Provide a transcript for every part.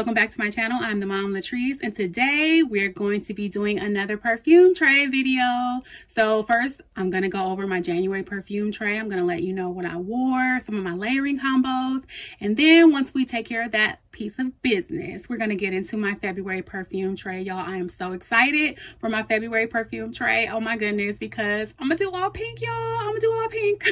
welcome back to my channel. I'm TheMomLatrice, and today we're going to be doing another perfume tray video. So first, I'm going to go over my January perfume tray. I'm going to let you know what I wore, some of my layering combos, and then once we take care of that piece of business, we're going to get into my February perfume tray. Y'all, I am so excited for my February perfume tray. Oh my goodness, because I'm going to do all pink, y'all. I'm going to do all pink.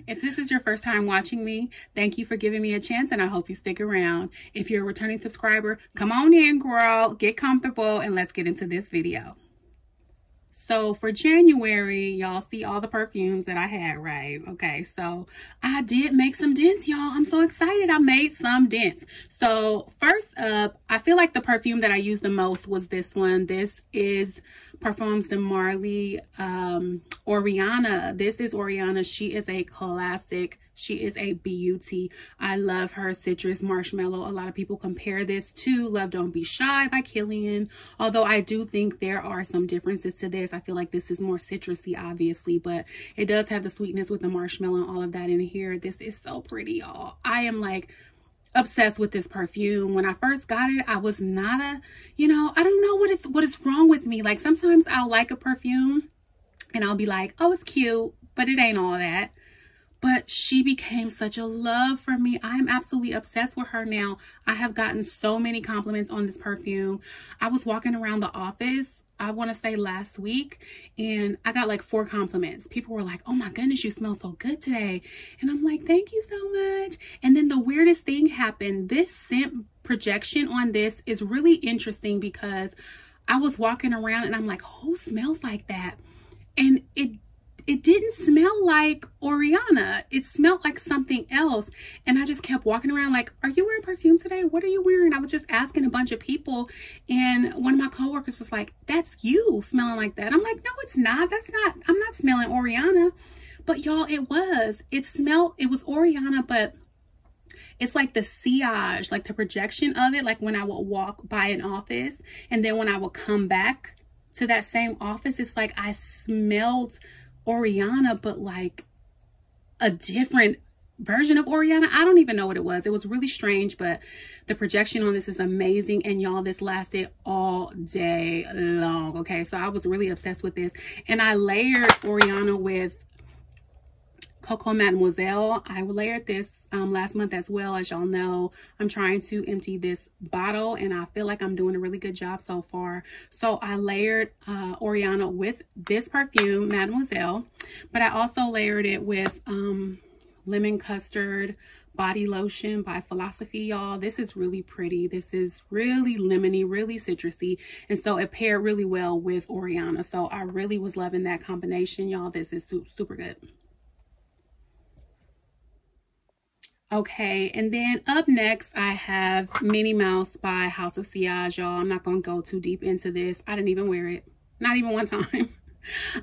If this is your first time watching me, thank you for giving me a chance, and I hope you stick around. If you're a returning subscriber, come on in, girl, get comfortable, and let's get into this video. So for January, y'all see all the perfumes that I had, right? Okay, so I did make some dents, y'all. I'm so excited. I made some dents. So first up, I feel like the perfume that I used the most was this one. This is Perfumes de Marly, Oriana. This is Oriana. She is a classic. She is a beauty. I love her citrus marshmallow. A lot of people compare this to Love Don't Be Shy by Killian. Although I do think there are some differences to this. I feel like this is more citrusy, obviously, but it does have the sweetness with the marshmallow and all of that in here. This is so pretty, y'all. I am like obsessed with this perfume. When I first got it, I was not a, I don't know what is wrong with me. Like sometimes I'll like a perfume and I'll be like, oh, it's cute, but it ain't all that. But she became such a love for me. I am absolutely obsessed with her now. I have gotten so many compliments on this perfume. I was walking around the office, I want to say last week, and I got like 4 compliments. People were like, oh my goodness, you smell so good today. And I'm like, thank you so much. And then the weirdest thing happened. This scent projection on this is really interesting because I was walking around and I'm like, who smells like that? And it didn't smell like Oriana. It smelled like something else. And I just kept walking around like, are you wearing perfume today? What are you wearing? I was just asking a bunch of people. And one of my coworkers was like, that's you smelling like that. I'm like, no, it's not. I'm not smelling Oriana. But y'all, it was. It was Oriana, but it's like the sillage, like the projection of it. Like when I would walk by an office and then when I would come back to that same office, it's like I smelled Oriana, but like a different version of Oriana. I don't even know what it was. It was really strange, but the projection on this is amazing. And y'all, this lasted all day long. Okay, so I was really obsessed with this. And I layered Oriana with Coco Mademoiselle. I layered this last month as well. As y'all know, I'm trying to empty this bottle and I feel like I'm doing a really good job so far. So I layered Oriana with this perfume, Mademoiselle, but I also layered it with Lemon Custard Body Lotion by Philosophy, y'all. This is really pretty. This is really lemony, really citrusy, and so it paired really well with Oriana. So I really was loving that combination, y'all. This is super good. Okay, and then up next, I have Minnie Mouse by House of Sillage, y'all. I'm not going to go too deep into this. I didn't even wear it. Not even one time.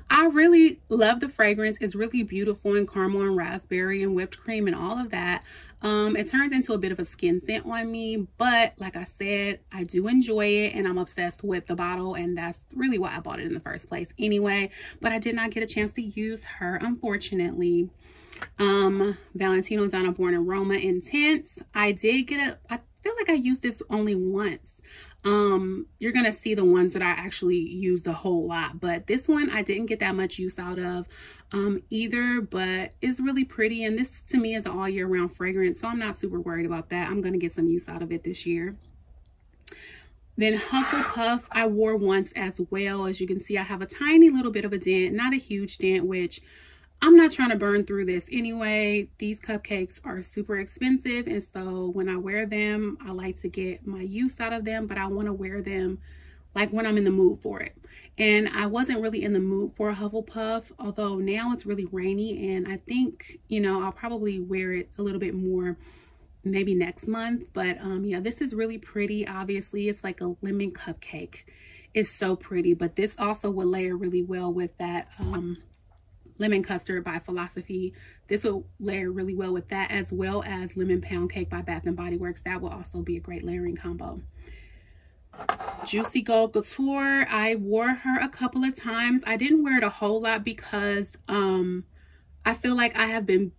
I really love the fragrance. It's really beautiful in caramel and raspberry and whipped cream and all of that. It turns into a bit of a skin scent on me, but like I said, I do enjoy it and I'm obsessed with the bottle, and that's really why I bought it in the first place anyway. But I did not get a chance to use her, unfortunately. Valentino Donna Born Aroma Intense. I did get it. I feel like I used this only once. You're gonna see the ones that I actually used a whole lot, but this one I didn't get that much use out of either, but it's really pretty, and this to me is an all year round fragrance, so I'm not super worried about that. I'm gonna get some use out of it this year. Then Hufflepuff I wore once as well. As you can see, I have a tiny little bit of a dent, not a huge dent, which I'm not trying to burn through this anyway. These cupcakes are super expensive, and so when I wear them, I like to get my use out of them, but I want to wear them like when I'm in the mood for it. And I wasn't really in the mood for a Hufflepuff, although now it's really rainy, and I think, I'll probably wear it a little bit more maybe next month. But yeah, this is really pretty. Obviously, it's like a lemon cupcake. It's so pretty, but this also will layer really well with that Lemon Custard by Philosophy. This will layer really well with that, as well as Lemon Pound Cake by Bath and Body Works. That will also be a great layering combo. Juicy Gold Couture. I wore her a couple of times. I didn't wear it a whole lot because I feel like I have been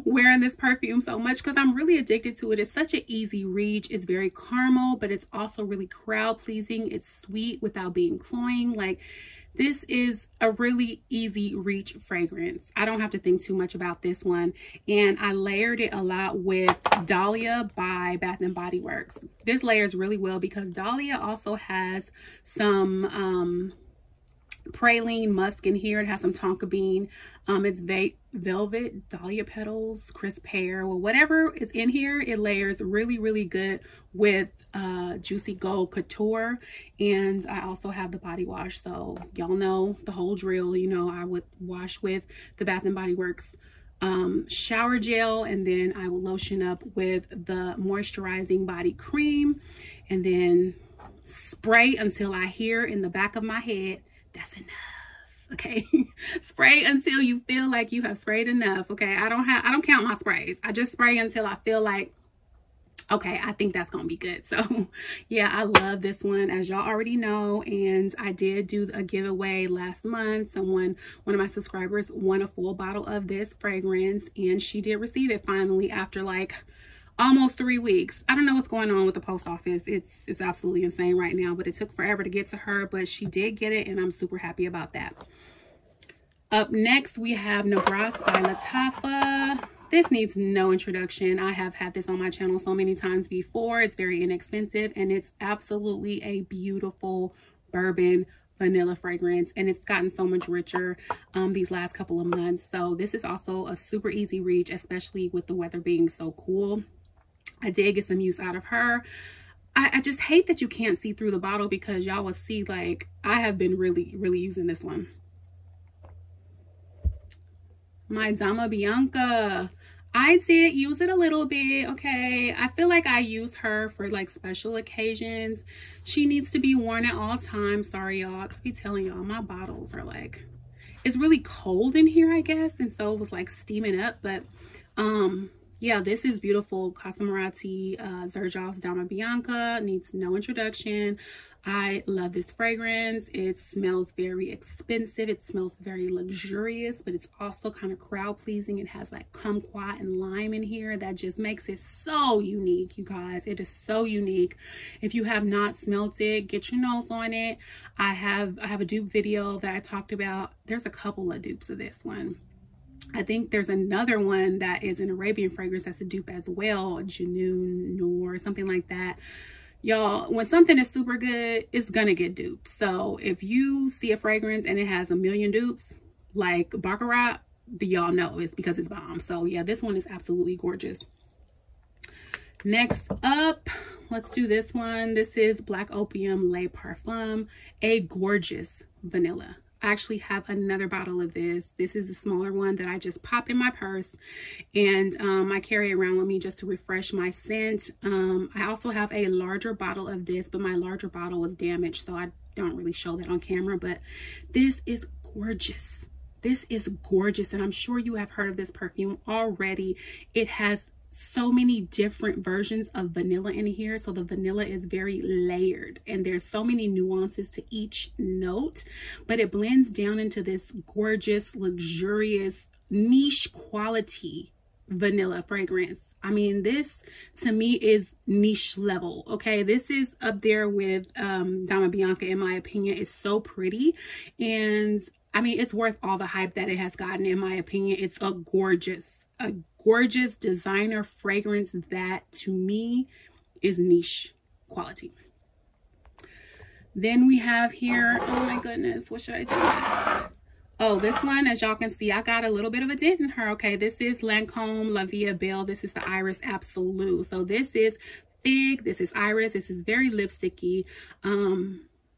wearing this perfume so much because I'm really addicted to it. It's such an easy reach. It's very caramel, but it's also really crowd pleasing. It's sweet without being cloying. Like, this is a really easy reach fragrance. I don't have to think too much about this one. And I layered it a lot with Dahlia by Bath and Body Works. This layers really well because Dahlia also has some praline musk in here. It has some tonka bean. It's velvet, dahlia petals, crisp pear. Well, whatever is in here, it layers really, really good with Juicy Gold Couture. And I also have the body wash, so y'all know the whole drill. You know, I would wash with the Bath and Body Works shower gel, and then I will lotion up with the moisturizing body cream, and then spray until I hear in the back of my head, that's enough. Okay. Spray until you feel like you have sprayed enough. Okay. I don't count my sprays. I just spray until I feel like, okay, I think that's gonna be good. So yeah, I love this one, as y'all already know. And I did do a giveaway last month. One of my subscribers won a full bottle of this fragrance, and she did receive it finally after like almost 3 weeks. I don't know what's going on with the post office. It's absolutely insane right now, but it took forever to get to her, but she did get it, and I'm super happy about that. Up next, we have Nebraska by Lattafa. This needs no introduction. I have had this on my channel so many times before. It's very inexpensive, and it's absolutely a beautiful bourbon vanilla fragrance, and it's gotten so much richer these last couple of months. So this is also a super easy reach, especially with the weather being so cool. I did get some use out of her. I just hate that you can't see through the bottle, because y'all will see, like, I have been really using this one. My Dama Bianca. I did use it a little bit, okay? I feel like I use her for like special occasions. She needs to be worn at all times. Sorry, y'all. I'll be telling y'all, my bottles are like, it's really cold in here, I guess. And so it was like steaming up. But yeah, this is beautiful. Casa Moratti, Xerjoff's Dama Bianca. Needs no introduction. I love this fragrance. It smells very expensive. It smells very luxurious, but it's also kind of crowd pleasing. It has like kumquat and lime in here that just makes it so unique, you guys. It is so unique. If you have not smelt it, get your nose on it. I have a dupe video that I talked about. There's a couple of dupes of this one. I think there's another one that is an Arabian fragrance that's a dupe as well, Junoon Noor, something like that. Y'all, when something is super good, it's gonna get duped. So if you see a fragrance and it has a million dupes, like Baccarat, y'all know it's because it's bomb. So yeah, this one is absolutely gorgeous. Next up, let's do this one. This is Black Opium Le Parfum, a gorgeous vanilla. I actually have another bottle of this. This is a smaller one that I just pop in my purse, and I carry it around with me just to refresh my scent. I also have a larger bottle of this, but my larger bottle was damaged, so I don't really show that on camera. But this is gorgeous. This is gorgeous, and I'm sure you have heard of this perfume already. It has so many different versions of vanilla in here, so the vanilla is very layered, and there's so many nuances to each note, but it blends down into this gorgeous, luxurious, niche quality vanilla fragrance. I mean, this to me is niche level. Okay, this is up there with Dama Bianca, in my opinion. It's so pretty, and I mean, it's worth all the hype that it has gotten, in my opinion. It's a gorgeous designer fragrance that to me is niche quality. Then we have here, oh my goodness, what should I do next? Oh, this one, as y'all can see, I got a little bit of a dent in her. Okay, this is Lancome La Vie Belle. This is the Iris Absolute. So this is Fig, this is Iris, this is very lipsticky.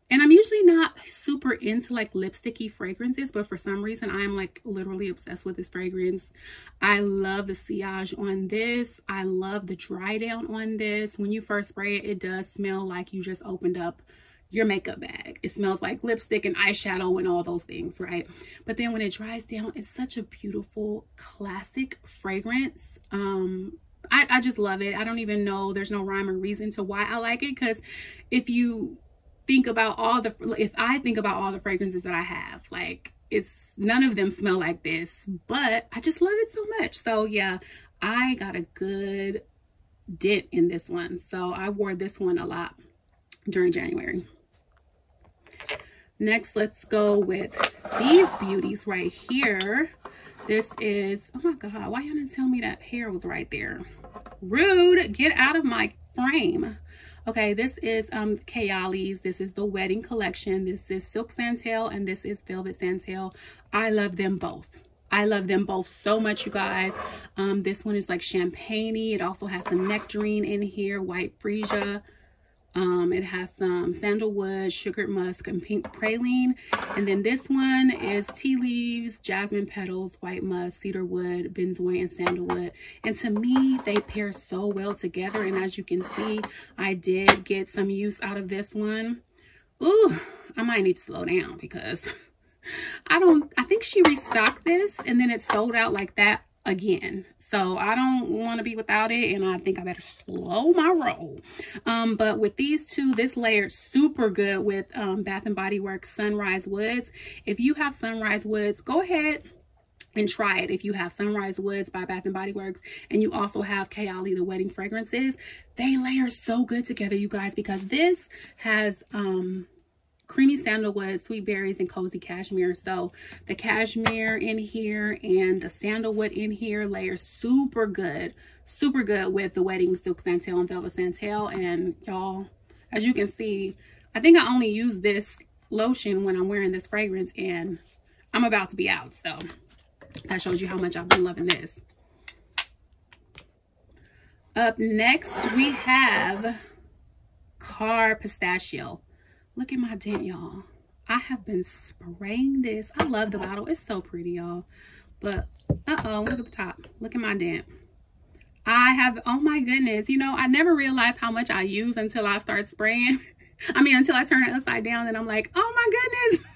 And I'm usually not super into like lipsticky fragrances, but for some reason I am like literally obsessed with this fragrance. I love the sillage on this. I love the dry down on this. When you first spray it, it does smell like you just opened up your makeup bag. It smells like lipstick and eyeshadow and all those things, right? But then when it dries down, it's such a beautiful classic fragrance. I just love it. I don't even know, there's no rhyme or reason to why I like it, because if I think about all the fragrances that I have, like, none of them smell like this, but I just love it so much. So yeah, I got a good dent in this one. So I wore this one a lot during January. Next, let's go with these beauties right here. This is, oh my God, why you didn't tell me that hair was right there? Rude, get out of my frame. Okay, this is Kayali's. This is the wedding collection. This is Silk Santel and this is Velvet Santel. I love them both. I love them both so much, you guys. This one is like champagne-y. It also has some nectarine in here, white freesia. It has some sandalwood, sugared musk, and pink praline. And then this one is tea leaves, jasmine petals, white musk, cedar wood, benzoin, and sandalwood. And to me, they pair so well together. And as you can see, I did get some use out of this one. Ooh, I might need to slow down because I think she restocked this and then it sold out like that again. So I don't want to be without it, and I think I better slow my roll. But with these two, this layered super good with Bath and Body Works Sunrise Woods. If you have Sunrise Woods, go ahead and try it. If you have Sunrise Woods by Bath and Body Works and you also have Kayali the wedding fragrances, they layer so good together, you guys, because this has creamy sandalwood, sweet berries, and cozy cashmere. So the cashmere in here and the sandalwood in here layer super good with the wedding Silk Santel and Velvet Santel. And y'all, as you can see, I think I only use this lotion when I'm wearing this fragrance and I'm about to be out. So that shows you how much I've been loving this. Up next, we have Car Pistachio. Look at my dent, y'all. I have been spraying this. I love the bottle. It's so pretty, y'all. But, uh-oh, look at the top. Look at my dent. I have, oh my goodness. You know, I never realized how much I use until I start spraying. Until I turn it upside down and I'm like, oh my goodness.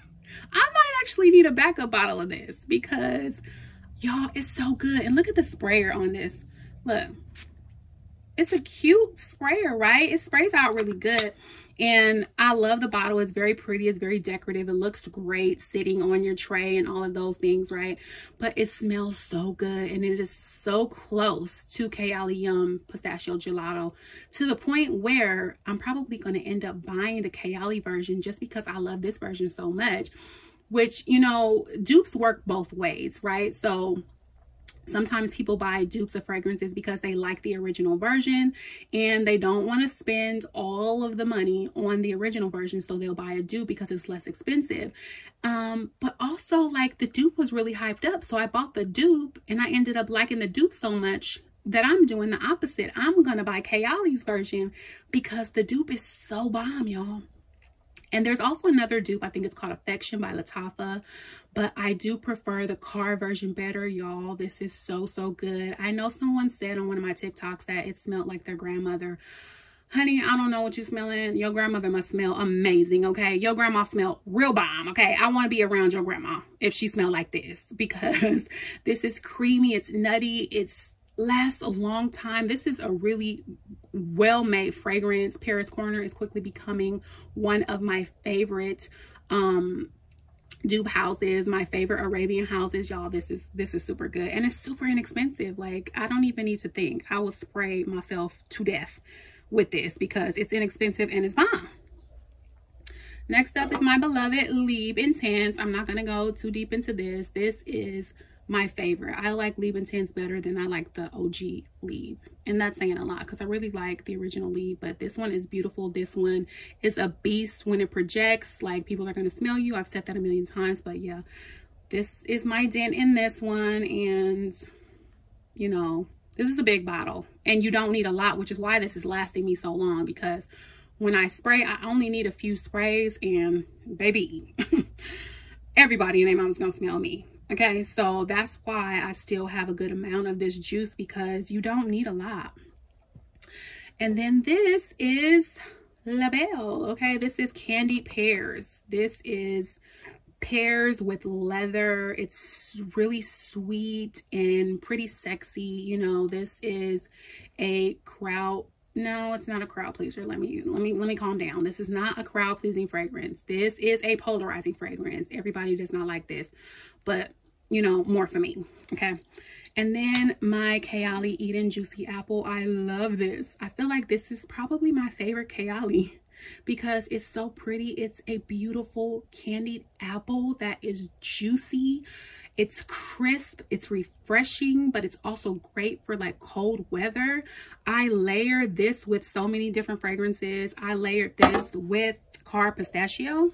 I might actually need a backup bottle of this because, y'all, it's so good. And look at the sprayer on this. Look. It's a cute sprayer, right? It sprays out really good. And I love the bottle. It's very pretty. It's very decorative. It looks great sitting on your tray and all of those things, right? But it smells so good. And it is so close to Kayali Pistachio Gelato to the point where I'm probably going to end up buying the Kayali version just because I love this version so much. Which, you know, dupes work both ways, right? So sometimes people buy dupes of fragrances because they like the original version and they don't want to spend all of the money on the original version. So they'll buy a dupe because it's less expensive. But also, like, the dupe was really hyped up. So I bought the dupe and I ended up liking the dupe so much that I'm doing the opposite. I'm going to buy Kayali's version because the dupe is so bomb, y'all. And there's also another dupe, I think it's called Affection by Lattafa, but I do prefer the Car version better, y'all. This is so good. I know someone said on one of my TikToks that it smelled like their grandmother. Honey, I don't know what you're smelling. Your grandmother must smell amazing, okay? Your grandma smelled real bomb, okay? I want to be around your grandma if she smelled like this because this is creamy, it's nutty, it's lasts a long time. This is a really well-made fragrance. Paris Corner is quickly becoming one of my favorite dupe houses, my favorite Arabian houses, y'all. This is super good and it's super inexpensive. Like, I don't even need to think. I will spray myself to death with this because it's inexpensive and it's bomb. Next up is my beloved Liebe Intense. I'm not gonna go too deep into this. This is my favorite. I like Liebe Intense better than I like the OG Liebe. And that's saying a lot because I really like the original Liebe, but this one is beautiful. This one is a beast when it projects. Like, people are going to smell you. I've said that a million times, but yeah, this is my dent in this one. And, you know, this is a big bottle and you don't need a lot, which is why this is lasting me so long because when I spray, I only need a few sprays and baby, everybody in their mom's going to smell me. Okay, so that's why I still have a good amount of this juice because you don't need a lot. And then this is La Belle. Okay, this is Candied Pears. This is pears with leather. It's really sweet and pretty sexy. You know, this is a kraut no, it's not a crowd pleaser. Let me calm down. This is not a crowd pleasing fragrance. This is a polarizing fragrance. Everybody does not like this, but you know, more for me. Okay. And then my Kayali Eden Juicy Apple. I love this. I feel like this is probably my favorite Kayali because it's so pretty. It's a beautiful candied apple that is juicy. It's crisp, it's refreshing, but it's also great for like cold weather. I layer this with so many different fragrances. I layered this with Carb Pistachio.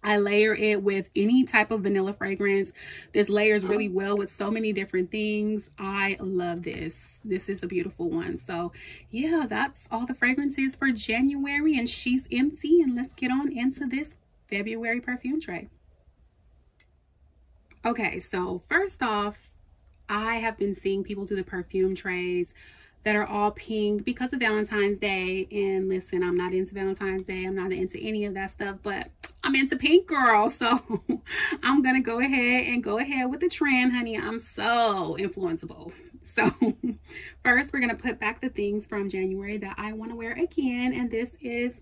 I layer it with any type of vanilla fragrance. This layers really well with so many different things. I love this. This is a beautiful one. So yeah, that's all the fragrances for January, and she's empty. And let's get on into this February perfume tray. Okay, so first off, I have been seeing people do the perfume trays that are all pink because of Valentine's Day. And listen, I'm not into Valentine's Day. I'm not into any of that stuff, but I'm into pink, girl. So I'm going to go ahead with the trend, honey. I'm so influenceable. So first, we're going to put back the things from January that I want to wear again. And this is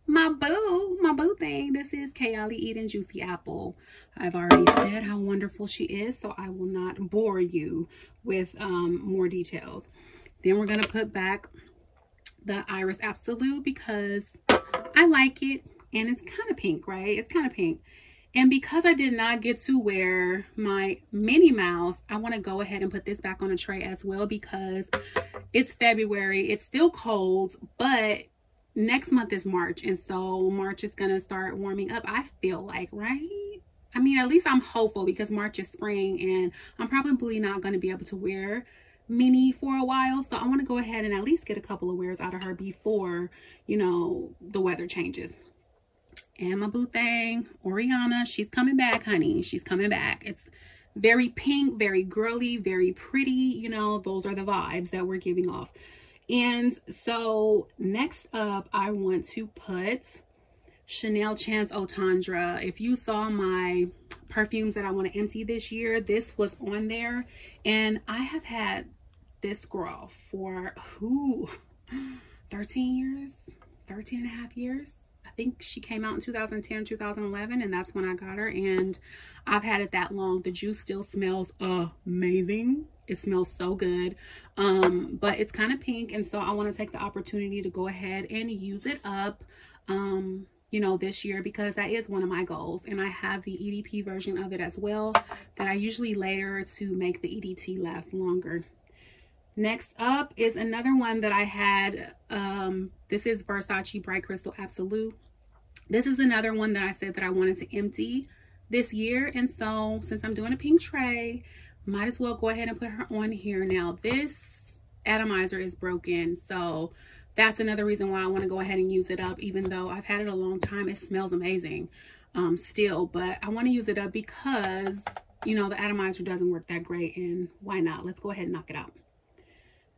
my boo thing. This is Kayali Eden Juicy Apple. I've already said how wonderful she is, so I will not bore you with more details. Then we're going to put back the Iris Absolute because I like it, and it's kind of pink, right? It's kind of pink. And because I did not get to wear my Minnie Mouse, I want to go ahead and put this back on a tray as well because it's February. It's still cold, but next month is March, and so March is going to start warming up, I feel like, right? I mean, at least I'm hopeful because March is spring, and I'm probably not going to be able to wear Minnie for a while. So I want to go ahead and at least get a couple of wears out of her before, you know, the weather changes. And my boo thing, Oriana, she's coming back, honey. She's coming back. It's very pink, very girly, very pretty. You know, those are the vibes that we're giving off. And so next up, I want to put Chanel Chance Eau Tendre. If you saw my perfumes that I want to empty this year, this was on there. And I have had this girl for 13 years, 13 and a half years. I think she came out in 2010, 2011, and that's when I got her. And I've had it that long. The juice still smells amazing. It smells so good. But it's kind of pink, and so I want to take the opportunity to go ahead and use it up, you know, this year, because that is one of my goals. And I have the EDP version of it as well that I usually layer to make the EDT last longer. Next up is another one that I had. This is Versace Bright Crystal Absolute. This is another one that I said that I wanted to empty this year. And so since I'm doing a pink tray, might as well go ahead and put her on here. Now this atomizer is broken, so that's another reason why I want to go ahead and use it up. Even though I've had it a long time, it smells amazing still, but I want to use it up because, you know, the atomizer doesn't work that great, and why not? Let's go ahead and knock it out.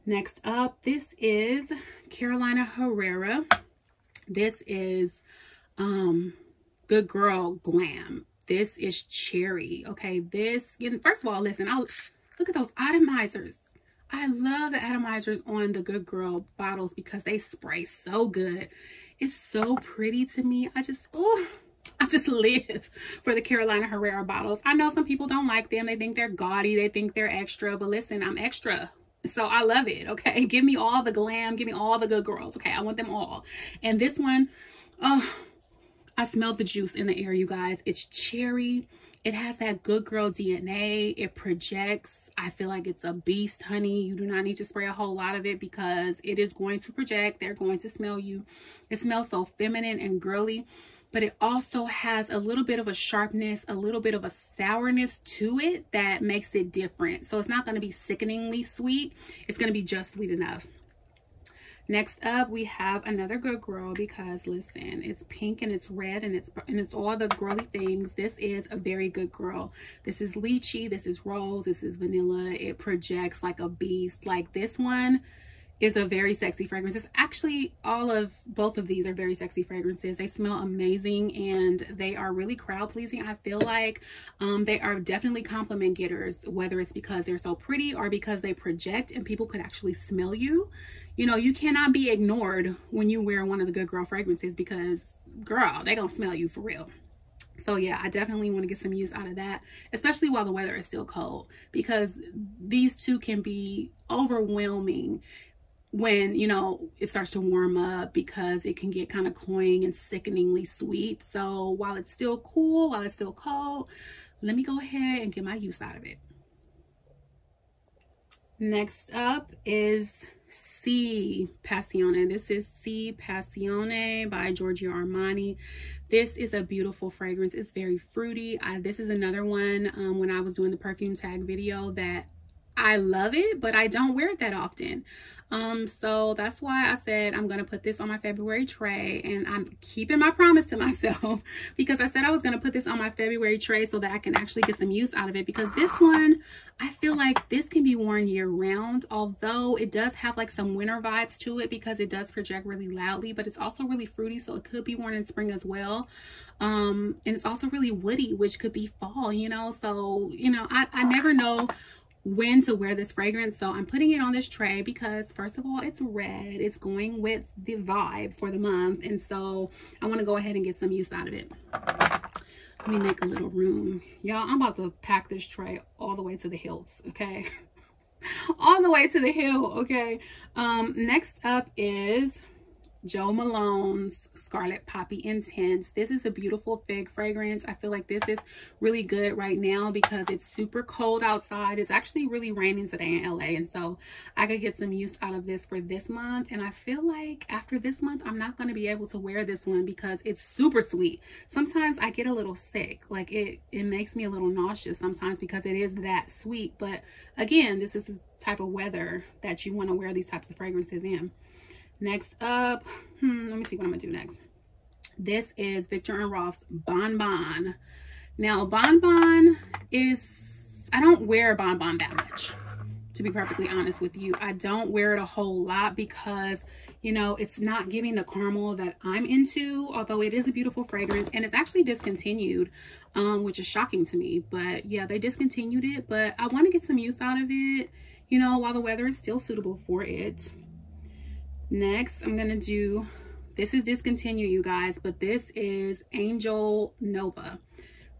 Next up, this is Carolina Herrera. This is Good Girl Glam. This is Cherry. Okay, this, first of all, listen, look at those atomizers. I love the atomizers on the Good Girl bottles because they spray so good. It's so pretty to me. I just live for the Carolina Herrera bottles. I know some people don't like them. They think they're gaudy. They think they're extra. But listen, I'm extra. So I love it. Okay, give me all the glam. Give me all the good girls. Okay, I want them all. And this one, oh, I smelled the juice in the air, you guys. It's cherry. It has that good girl DNA. It projects. I feel like it's a beast, honey. You do not need to spray a whole lot of it because it is going to project. They're going to smell you. It smells so feminine and girly, but it also has a little bit of a sharpness, a little bit of a sourness to it that makes it different. So it's not going to be sickeningly sweet. It's going to be just sweet enough. Next up, we have another good girl because listen, it's pink and it's red and it's all the girly things. This is a very good girl. This is lychee, this is rose, this is vanilla. It projects like a beast. Like this one is a very sexy fragrance. It's actually both of these are very sexy fragrances. They smell amazing and they are really crowd pleasing. I feel like they are definitely compliment getters, whether it's because they're so pretty or because they project and people could actually smell you. You know, you cannot be ignored when you wear one of the Good Girl fragrances because, girl, they gonna smell you for real. So yeah, I definitely want to get some use out of that, especially while the weather is still cold, because these two can be overwhelming when, you know, it starts to warm up, because it can get kind of cloying and sickeningly sweet. So while it's still cool, while it's still cold, let me go ahead and get my use out of it. Next up is C Passione. This is C Passione by Giorgio Armani. This is a beautiful fragrance. It's very fruity. This is another one when I was doing the perfume tag video that I love it, but I don't wear it that often. So that's why I said I'm going to put this on my February tray, and I'm keeping my promise to myself because I said I was going to put this on my February tray so that I can actually get some use out of it, because this one, I feel like this can be worn year round, although it does have like some winter vibes to it because it does project really loudly, but it's also really fruity, so it could be worn in spring as well. And it's also really woody, which could be fall, you know, so, you know, I never know when to wear this fragrance. So I'm putting it on this tray because, first of all, it's red. It's going with the vibe for the month, and so I want to go ahead and get some use out of it. Let me make a little room, y'all. I'm about to pack this tray all the way to the hilts, okay? All the way to the hill, okay? Next up is Jo Malone's Scarlet Poppy Intense. This is a beautiful fig fragrance. I feel like this is really good right now because it's super cold outside. It's actually really raining today in LA, and so I could get some use out of this for this month. And I feel like after this month, I'm not going to be able to wear this one because it's super sweet. Sometimes I get a little sick. Like it makes me a little nauseous sometimes because it is that sweet. But again, this is the type of weather that you want to wear these types of fragrances in. Next up, let me see what I'm gonna do next. This is Viktor and Rolf's Bon Bon. Now, Bon Bon is, I don't wear Bon Bon that much, to be perfectly honest with you. I don't wear it a whole lot because, you know, it's not giving the caramel that I'm into, although it is a beautiful fragrance, and it's actually discontinued, which is shocking to me. But yeah, they discontinued it, but I want to get some use out of it, you know, while the weather is still suitable for it. Next, I'm gonna do, this is discontinued, you guys, but this is Angel Nova.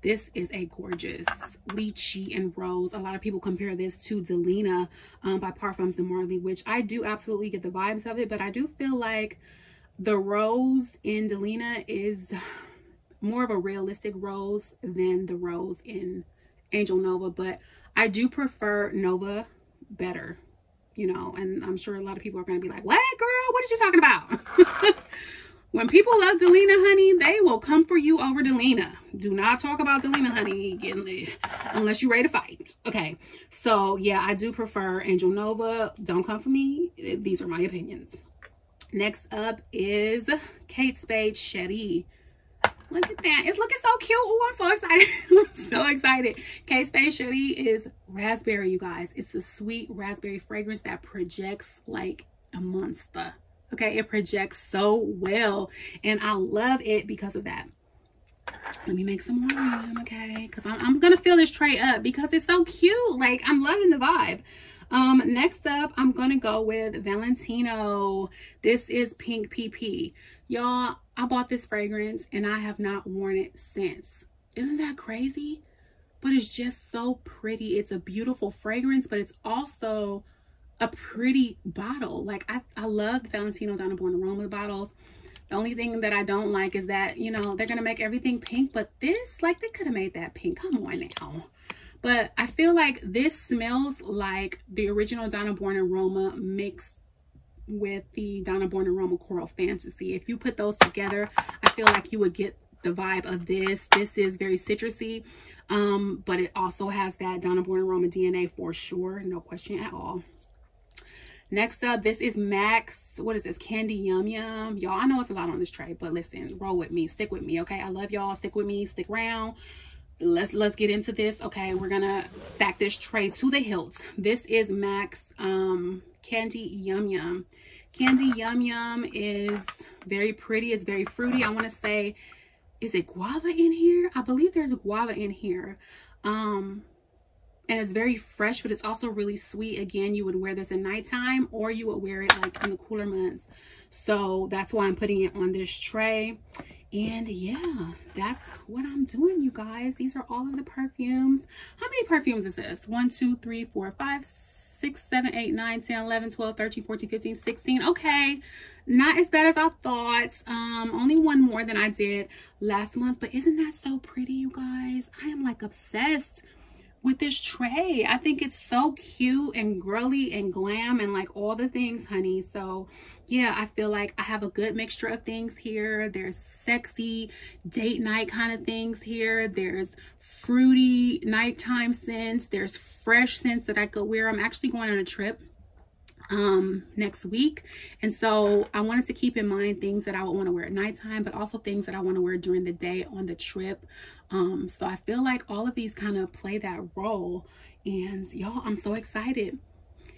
This is a gorgeous lychee and rose. A lot of people compare this to Delina by Parfums de Marly, which I do absolutely get the vibes of it, but I do feel like the rose in Delina is more of a realistic rose than the rose in Angel Nova, but I do prefer Nova better. You know, and I'm sure a lot of people are going to be like, what, girl? What are you talking about? When people love Delina, honey, they will come for you over Delina. Do not talk about Delina, honey, unless you're ready to fight. Okay, so yeah, I do prefer Angel Nova. Don't come for me. These are my opinions. Next up is Kate Spade Cherie. Look at that. It's looking so cute. Oh, I'm so excited. I'm so excited. Kate Spade Cherie is raspberry, you guys. It's a sweet raspberry fragrance that projects like a monster. Okay, it projects so well, and I love it because of that. Let me make some more room, okay? Because I'm going to fill this tray up because it's so cute. Like, I'm loving the vibe. Next up, I'm going to go with Valentino. This is Pink PP. Y'all, I bought this fragrance and I have not worn it since. Isn't that crazy? But it's just so pretty. It's a beautiful fragrance, but it's also a pretty bottle. Like, I love the Valentino Donna Born Aroma bottles. The only thing that I don't like is that, you know, they're going to make everything pink, but this, like, they could have made that pink. Come on now. But I feel like this smells like the original Donna Born Aroma mixed with the Donna Born Aroma Coral Fantasy. If you put those together, I feel like you would get the vibe of this. This is very citrusy, but it also has that Donna Born Aroma DNA for sure. No question at all. Next up, this is Max. What is this? Candy Yum Yum. Y'all, I know it's a lot on this tray, but listen, roll with me. Stick with me, okay? I love y'all. Stick with me. Stick around. Let's get into this. Okay, we're gonna stack this tray to the hilt. This is Max Candy Yum Yum. Candy Yum Yum is very pretty. It's very fruity. I want to say, is it guava in here? I believe there's guava in here. And it's very fresh, but it's also really sweet. Again, you would wear this at nighttime, or you would wear it like in the cooler months. So that's why I'm putting it on this tray. And yeah, that's what I'm doing, you guys. These are all of the perfumes. How many perfumes is this? 1, 2, 3, 4, 5, 6, 7, 8, 9, 10, 11, 12, 13, 14, 15, 16. Okay, not as bad as I thought. Only one more than I did last month, but isn't that so pretty, you guys? I am like obsessed with this tray. I think it's so cute and girly and glam and like all the things, honey. So yeah, I feel like I have a good mixture of things here. There's sexy date night kind of things here. There's fruity nighttime scents. There's fresh scents that I could wear. I'm actually going on a trip next week, and so I wanted to keep in mind things that I would want to wear at nighttime, but also things that I want to wear during the day on the trip. So I feel like all of these kind of play that role, and y'all, I'm so excited.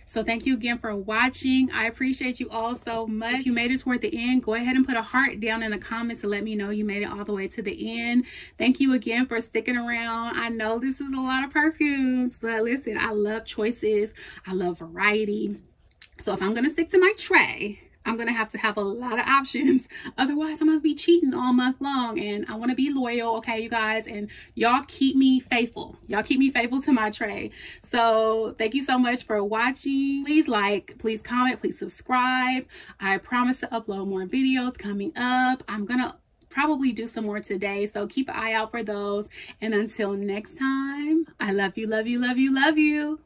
So thank you again for watching. I appreciate you all so much. If you made it toward the end, go ahead and put a heart down in the comments to let me know you made it all the way to the end. Thank you again for sticking around. I know this is a lot of perfumes, but listen, I love choices. I love variety. So if I'm going to stick to my tray, I'm going to have a lot of options. Otherwise, I'm going to be cheating all month long. And I want to be loyal, okay, you guys? And y'all keep me faithful. Y'all keep me faithful to my tray. So thank you so much for watching. Please like, please comment, please subscribe. I promise to upload more videos coming up. I'm going to probably do some more today. So keep an eye out for those. And until next time, I love you, love you, love you, love you.